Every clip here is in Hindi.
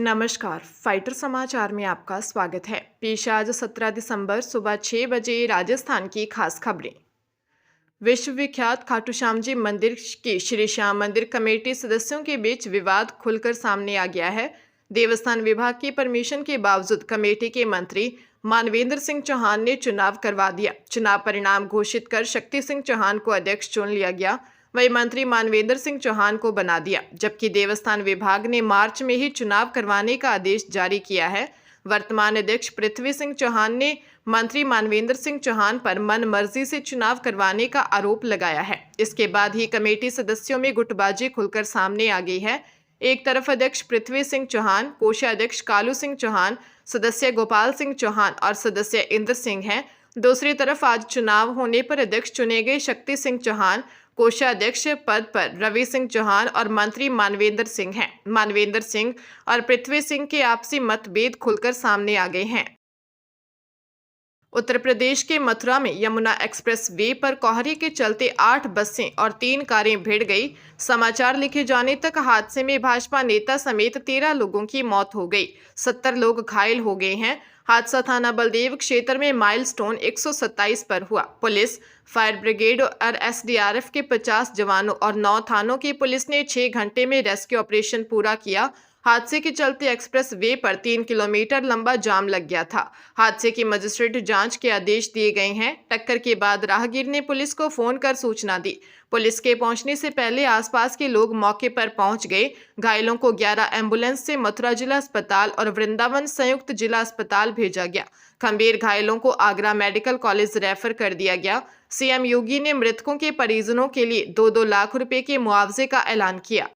नमस्कार, फाइटर समाचार में आपका स्वागत है। पेश आज 17 दिसंबर सुबह 6 बजे राजस्थान की खास खबरें। विश्व विख्यात खाटू श्याम जी मंदिर की श्री श्याम मंदिर कमेटी सदस्यों के बीच विवाद खुलकर सामने आ गया है। देवस्थान विभाग की परमिशन के बावजूद कमेटी के मंत्री मानवेंद्र सिंह चौहान ने चुनाव करवा दिया। चुनाव परिणाम घोषित कर शक्ति सिंह चौहान को अध्यक्ष चुन लिया गया। वही मंत्री मानवेंद्र सिंह चौहान को बना दिया, जबकि देवस्थान विभाग ने मार्च में ही चुनाव करवाने का आदेश जारी किया है। वर्तमान अध्यक्ष पृथ्वी सिंह चौहान ने मंत्री मानवेंद्र सिंह चौहान पर मनमर्जी से चुनाव करवाने का आरोप लगाया है। इसके बाद ही कमेटी सदस्यों में गुटबाजी खुलकर सामने आ गई है। एक तरफ अध्यक्ष पृथ्वी सिंह चौहान, कोषाध्यक्ष कालू सिंह चौहान, सदस्य गोपाल सिंह चौहान और सदस्य इंद्र सिंह हैं। दूसरी तरफ आज चुनाव होने पर अध्यक्ष चुने गए शक्ति सिंह चौहान, कोषाध्यक्ष पद पर रवि सिंह चौहान और मंत्री मानवेंद्र सिंह हैं। मानवेंद्र सिंह और पृथ्वी सिंह के आपसी मतभेद खुलकर सामने आ गए हैं। उत्तर प्रदेश के मथुरा में यमुना एक्सप्रेस वे पर कोहरे के चलते 8 बसें और 3 कारें भिड़ गई। समाचार लिखे जाने तक हादसे में भाजपा नेता समेत 13 लोगों की मौत हो गई, 70 लोग घायल हो गए हैं। हादसा थाना बलदेव क्षेत्र में माइलस्टोन 127 पर हुआ। पुलिस, फायर ब्रिगेड और एसडीआरएफ के 50 जवानों और 9 थानों की पुलिस ने 6 घंटे में रेस्क्यू ऑपरेशन पूरा किया। हादसे के चलते एक्सप्रेस वे पर 3 किलोमीटर लंबा जाम लग गया था। हादसे की मजिस्ट्रेट जांच के आदेश दिए गए हैं। टक्कर के बाद राहगीर ने पुलिस को फोन कर सूचना दी। पुलिस के पहुंचने से पहले आसपास के लोग मौके पर पहुंच गए। घायलों को 11 एम्बुलेंस से मथुरा जिला अस्पताल और वृंदावन संयुक्त जिला अस्पताल भेजा गया। गंभीर घायलों को आगरा मेडिकल कॉलेज रेफर कर दिया गया। सीएम योगी ने मृतकों के परिजनों के लिए 2-2 लाख रुपए के मुआवजे का ऐलान किया।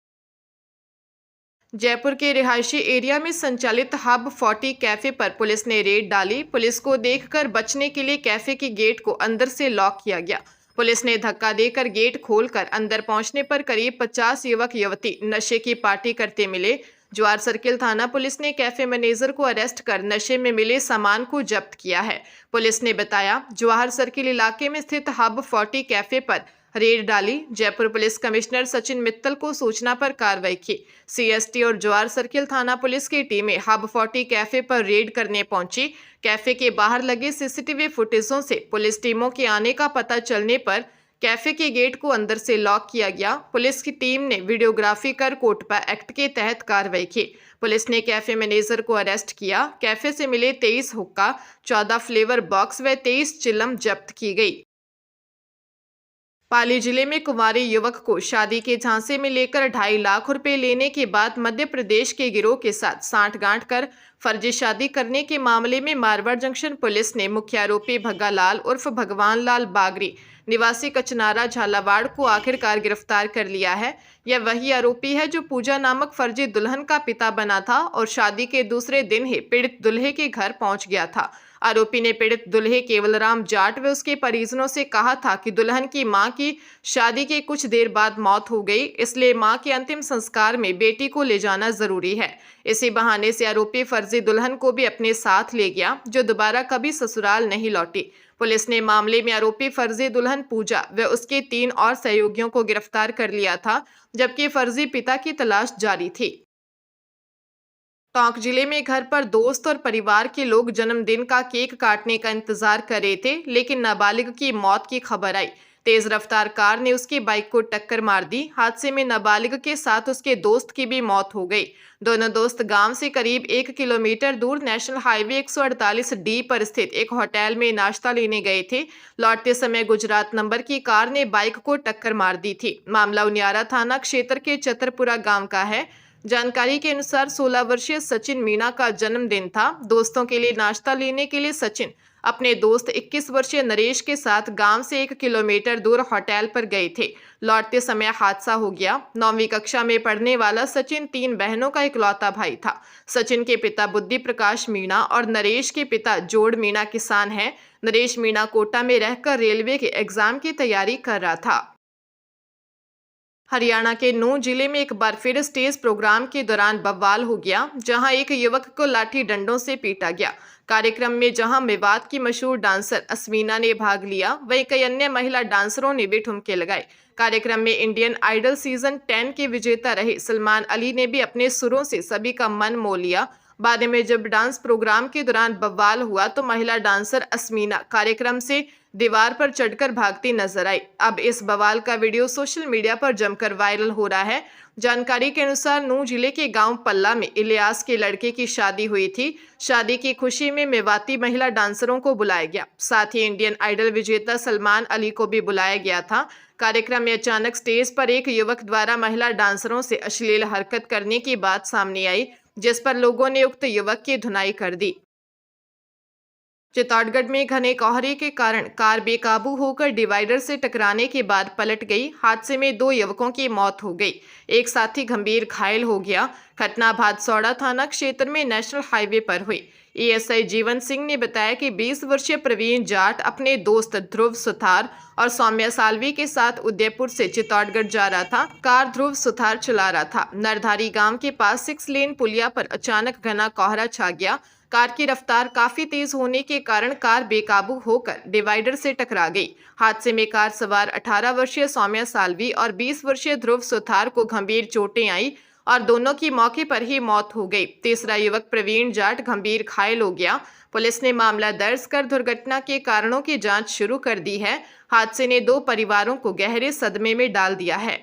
जयपुर के रिहायशी एरिया में संचालित हब 40 कैफे पर पुलिस ने रेड डाली। पुलिस को देखकर बचने के लिए कैफे के गेट को अंदर से लॉक किया गया। पुलिस ने धक्का देकर गेट खोलकर अंदर पहुंचने पर करीब 50 युवक युवती नशे की पार्टी करते मिले। जवाहर सर्किल थाना पुलिस ने कैफे मैनेजर को अरेस्ट कर नशे में मिले सामान को जब्त किया है। पुलिस ने बताया, जवाहर सर्किल इलाके में स्थित हब 40 कैफे पर रेड डाली। जयपुर पुलिस कमिश्नर सचिन मित्तल को सूचना पर कार्रवाई की। सीएसटी और जवाहर सर्किल थाना पुलिस की टीमें हब 40 कैफे पर रेड करने पहुंची। कैफे के बाहर लगे सीसीटीवी फुटेजों से पुलिस टीमों के आने का पता चलने पर कैफे के गेट को अंदर से लॉक किया गया। पुलिस की टीम ने वीडियोग्राफी कर कोटपा एक्ट के तहत कार्रवाई की। पुलिस ने कैफे मैनेजर को अरेस्ट किया। कैफे से मिले 23 हुक्का, 14 फ्लेवर बॉक्स व 23 चिलम जब्त की गई। पाली जिले में कुंवारे युवक को शादी के झांसे में लेकर 2.5 लाख रुपए लेने के बाद मध्य प्रदेश के गिरोह के साथ सांठगांठ कर फर्जी शादी करने के मामले में मारवाड़ जंक्शन पुलिस ने मुख्य आरोपी भग्गा लाल उर्फ भगवान लाल बागरी निवासी कचनारा झालावाड़ को आखिरकार गिरफ्तार कर लिया है। यह वही आरोपी है जो पूजा नामक फर्जी दुल्हन का पिता बना था और शादी के दूसरे दिन ही पीड़ित दुल्हे के घर पहुंच गया था। आरोपी ने पीड़ित दुल्हे केवलराम जाट व उसके परिजनों से कहा था कि दुल्हन की मां की शादी के कुछ देर बाद मौत हो गई, इसलिए मां के अंतिम संस्कार में बेटी को ले जाना जरूरी है। इसी बहाने से आरोपी फर्जी दुल्हन को भी अपने साथ ले गया, जो दोबारा कभी ससुराल नहीं लौटी। पुलिस ने मामले में आरोपी फर्जी दुल्हन पूजा व उसके 3 और सहयोगियों को गिरफ्तार कर लिया था, जबकि फर्जी पिता की तलाश जारी थी। टोंक जिले में घर पर दोस्त और परिवार के लोग जन्मदिन का केक काटने का इंतजार कर रहे थे, लेकिन नाबालिग की मौत की खबर आई। तेज रफ्तार कार ने उसकी बाइक को टक्कर मार दी। हादसे में नाबालिग के साथ उसके दोस्त की भी मौत हो गई। दोनों दोस्त गांव से करीब 1 किलोमीटर दूर नेशनल हाईवे 148 डी पर स्थित एक होटल में नाश्ता लेने गए थे। लौटते समय गुजरात नंबर की कार ने बाइक को टक्कर मार दी थी। मामला उनियारा थाना क्षेत्र के चतरपुरा गाँव का है। जानकारी के अनुसार 16 वर्षीय सचिन मीणा का जन्मदिन था। दोस्तों के लिए नाश्ता लेने के लिए सचिन अपने दोस्त 21 वर्षीय नरेश के साथ गांव से 1 किलोमीटर दूर होटल पर गए थे। लौटते समय हादसा हो गया। 9वीं कक्षा में पढ़ने वाला सचिन 3 बहनों का इकलौता भाई था। सचिन के पिता बुद्धि प्रकाश मीणा और नरेश के पिता जोड़ मीणा किसान हैं। नरेश मीणा कोटा में रहकर रेलवे के एग्जाम की तैयारी कर रहा था। हरियाणा के नूंह जिले में एक बार फिर स्टेज प्रोग्राम के दौरान बवाल हो गया, जहां एक युवक को लाठी डंडों से पीटा गया। कार्यक्रम में जहां मेवात की मशहूर डांसर अस्मीना ने भाग लिया, वहीं कई अन्य महिला डांसरों ने भी ठुमके लगाए। कार्यक्रम में इंडियन आइडल सीजन 10 के विजेता रहे सलमान अली ने भी अपने सुरों से सभी का मन मोह लिया। बाद में जब डांस प्रोग्राम के दौरान बवाल हुआ तो महिला डांसर अस्मीना कार्यक्रम से दीवार पर चढ़कर भागती नजर आई। अब इस बवाल का वीडियो सोशल मीडिया पर जमकर वायरल हो रहा है। जानकारी के अनुसार नूंह जिले के गांव पल्ला में इलियास के लड़के की शादी हुई थी। शादी की खुशी में मेवाती महिला डांसरों को बुलाया गया, साथ ही इंडियन आइडल विजेता सलमान अली को भी बुलाया गया था। कार्यक्रम में अचानक स्टेज पर एक युवक द्वारा महिला डांसरों से अश्लील हरकत करने की बात सामने आई, जिस पर लोगों ने उक्त युवक की धुनाई कर दी। चित्तौड़गढ़ में घने कोहरे के कारण कार बेकाबू होकर डिवाइडर से टकराने के बाद पलट गई। हादसे में 2 युवकों की मौत हो गई, एक साथी गंभीर घायल हो गया। घटना भादसौड़ा थाना क्षेत्र में नेशनल हाईवे पर हुई। एएसआई जीवन सिंह ने बताया कि 20 वर्षीय प्रवीण जाट अपने दोस्त ध्रुव सुथार और सौम्या सालवी के साथ उदयपुर से चित्तौड़गढ़ जा रहा था। कार ध्रुव सुथार चला रहा था। नरधारी गांव के पास 6 लेन पुलिया पर अचानक घना कोहरा छा गया। कार की रफ्तार काफी तेज होने के कारण कार बेकाबू होकर डिवाइडर से टकरा गई। हादसे में कार सवार 18 वर्षीय सौम्या सालवी और 20 वर्षीय ध्रुव सुथार को गंभीर चोटें आई और दोनों की मौके पर ही मौत हो गई। तीसरा युवक प्रवीण जाट गंभीर घायल हो गया। पुलिस ने मामला दर्ज कर दुर्घटना के कारणों की जांच शुरू कर दी है। हादसे ने 2 परिवारों को गहरे सदमे में डाल दिया है।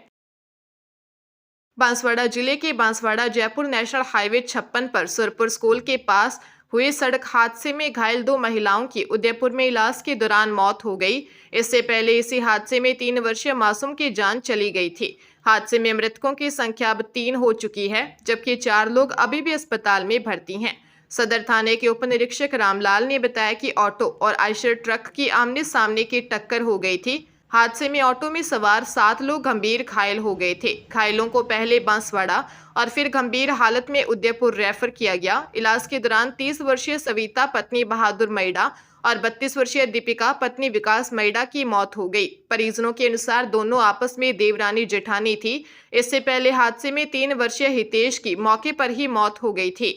बांसवाड़ा जिले के बांसवाड़ा जयपुर नेशनल हाईवे 56 पर सुरपुर स्कूल के पास हुए सड़क हादसे में घायल 2 महिलाओं की उदयपुर में इलाज के दौरान मौत हो गई। इससे पहले इसी हादसे में 3 वर्षीय मासूम की जान चली गई थी। हादसे में मृतकों की संख्या अब 3 हो चुकी है, जबकि 4 लोग अभी भी अस्पताल में भर्ती हैं। सदर थाने के उप निरीक्षक रामलाल ने बताया कि ऑटो और आयशर ट्रक की आमने सामने की टक्कर हो गई थी। हादसे में ऑटो में सवार 7 लोग गंभीर घायल हो गए थे। घायलों को पहले बांसवाड़ा और फिर गंभीर हालत में उदयपुर रेफर किया गया। इलाज के दौरान 30 वर्षीय सविता पत्नी बहादुर मैडा और 32 वर्षीय दीपिका पत्नी विकास मैडा की मौत हो गई। परिजनों के अनुसार दोनों आपस में देवरानी जेठानी थी। इससे पहले हादसे में 3 वर्षीय हितेश की मौके पर ही मौत हो गई थी।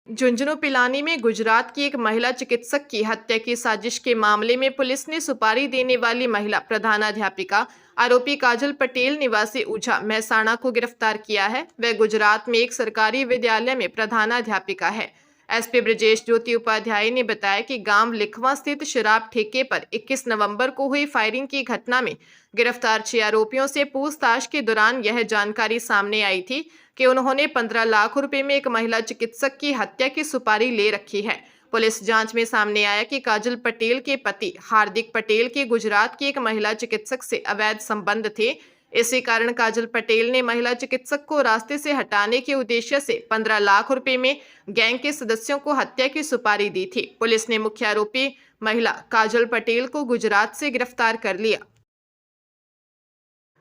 झुंझुनू पिलानी में गुजरात की एक महिला चिकित्सक की हत्या की साजिश के मामले में पुलिस ने सुपारी देने वाली महिला प्रधानाध्यापिका आरोपी काजल पटेल निवासी ऊझा महसाणा को गिरफ्तार किया है। वह गुजरात में एक सरकारी विद्यालय में प्रधानाध्यापिका है। एसपी ब्रजेश ज्योति उपाध्याय ने बताया कि गांव लिखवा स्थित शराब ठेके पर 21 नवंबर को हुई फायरिंग की घटना में गिरफ्तार 6 आरोपियों से पूछताछ के दौरान यह जानकारी सामने आई थी कि उन्होंने 15 लाख रुपए में एक महिला चिकित्सक की हत्या की सुपारी ले रखी है। पुलिस जांच में सामने आया कि काजल पटेल के पति हार्दिक पटेल के गुजरात की एक महिला चिकित्सक से अवैध संबंध थे। इसी कारण काजल पटेल ने महिला चिकित्सक को रास्ते से हटाने के उद्देश्य से 15 लाख रुपए में गैंग के सदस्यों को हत्या की सुपारी दी थी। पुलिस ने मुख्य आरोपी महिला काजल पटेल को गुजरात से गिरफ्तार कर लिया।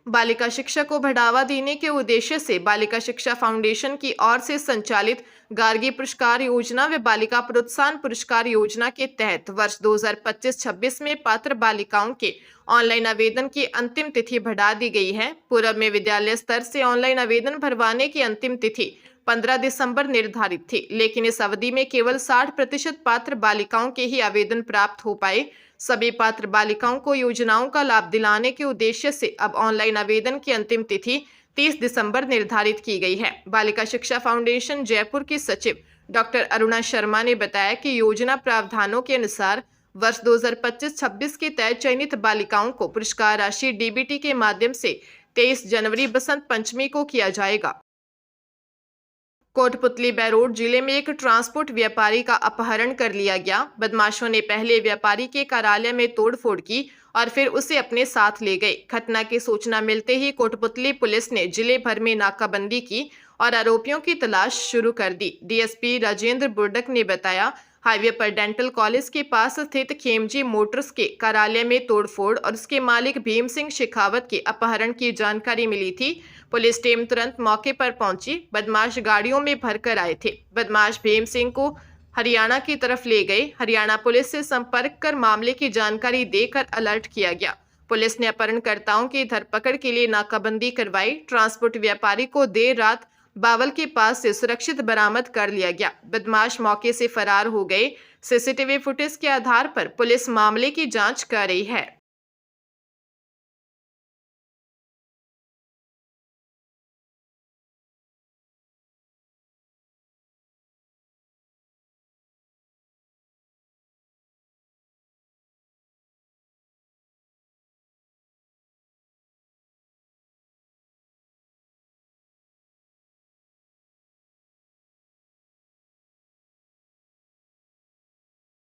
बालिका शिक्षा को बढ़ावा देने के उद्देश्य से बालिका शिक्षा फाउंडेशन की ओर से संचालित गार्गी पुरस्कार योजना व बालिका प्रोत्साहन पुरस्कार योजना के तहत वर्ष 2025-26 में पात्र बालिकाओं के ऑनलाइन आवेदन की अंतिम तिथि बढ़ा दी गई है। पूर्व में विद्यालय स्तर से ऑनलाइन आवेदन भरवाने की अंतिम तिथि 15 दिसंबर निर्धारित थी, लेकिन इस अवधि में केवल 60% पात्र बालिकाओं के ही आवेदन प्राप्त हो पाए। सभी पात्र बालिकाओं को योजनाओं का लाभ दिलाने के उद्देश्य से अब ऑनलाइन आवेदन की अंतिम तिथि 30 दिसंबर निर्धारित की गई है। बालिका शिक्षा फाउंडेशन जयपुर की सचिव डॉक्टर अरुणा शर्मा ने बताया कि योजना प्रावधानों के अनुसार वर्ष 2025-26 के तय चयनित बालिकाओं को पुरस्कार राशि डीबीटी के माध्यम से 23 जनवरी बसंत पंचमी को किया जाएगा। कोटपुतली बैरोड जिले में एक ट्रांसपोर्ट व्यापारी का अपहरण कर लिया गया। बदमाशों ने पहले व्यापारी के कार्यालय में तोड़फोड़ की और फिर उसे अपने साथ ले गए। घटना की सूचना मिलते ही कोटपुतली पुलिस ने जिले भर में नाकाबंदी की और आरोपियों की तलाश शुरू कर दी। डीएसपी राजेंद्र बुर्डक ने बताया, हाईवे पर डेंटल कॉलेज के पास स्थित खेमजी मोटर्स के कार्यालय में तोड़फोड़ और उसके मालिक भीम सिंह शेखावत के अपहरण की जानकारी मिली थी। पुलिस टीम तुरंत मौके पर पहुंची। बदमाश गाड़ियों में भरकर आए थे। बदमाश भीम सिंह को हरियाणा की तरफ ले गए। हरियाणा पुलिस से संपर्क कर मामले की जानकारी देकर अलर्ट किया गया। पुलिस ने अपहरणकर्ताओं की धरपकड़ के लिए नाकाबंदी करवाई। ट्रांसपोर्ट व्यापारी को देर रात बावल के पास से सुरक्षित बरामद कर लिया गया। बदमाश मौके से फरार हो गए। सीसीटीवी फुटेज के आधार पर पुलिस मामले की जांच कर रही है।